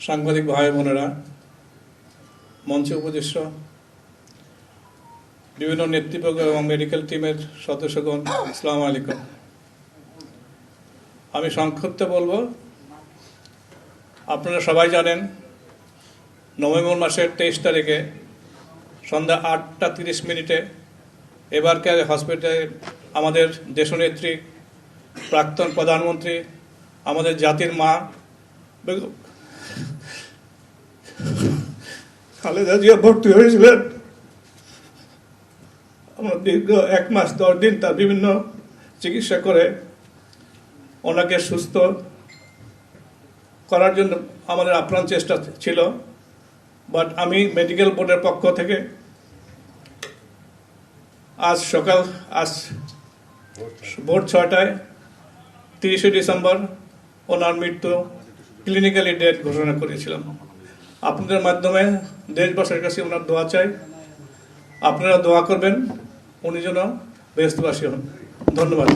সাংবাদিক ভাই বোনেরা, মঞ্চে উপবিষ্ট বিভিন্ন নেতৃবর্গ এবং মেডিকেল টিমের সদস্যগণ, আসসালামু আলাইকুম। আমি সংক্ষিপ্ত বলবো। আপনারা সবাই জানেন, নভেম্বর মাসের 23 তারিখে সন্ধ্যা 8:30 এবারকার হসপিটালে আমাদের দেশনেত্রী, প্রাক্তন প্রধানমন্ত্রী, আমাদের জাতির মা খালেদা জিয়া ভর্তি হয়েছিলেন। আমরা দীর্ঘ 1 মাস 10 দিন তার বিভিন্ন চিকিৎসা করে ওনাকে সুস্থ করার জন্য আমাদের আপ্রাণ চেষ্টা ছিল। বাট আমি মেডিকেল বোর্ডের পক্ষ থেকে আজ ভোর 6টায় 30শে ডিসেম্বর ওনার মৃত্যু ক্লিনিক্যালি ডেথ ঘোষণা করেছিলাম। আপনাদের মাধ্যমে দেশবাসীর কাছে ওনার দোয়া চাই। আপনারা দোয়া করবেন উনি যেন বেহেশতবাসী হন। ধন্যবাদ।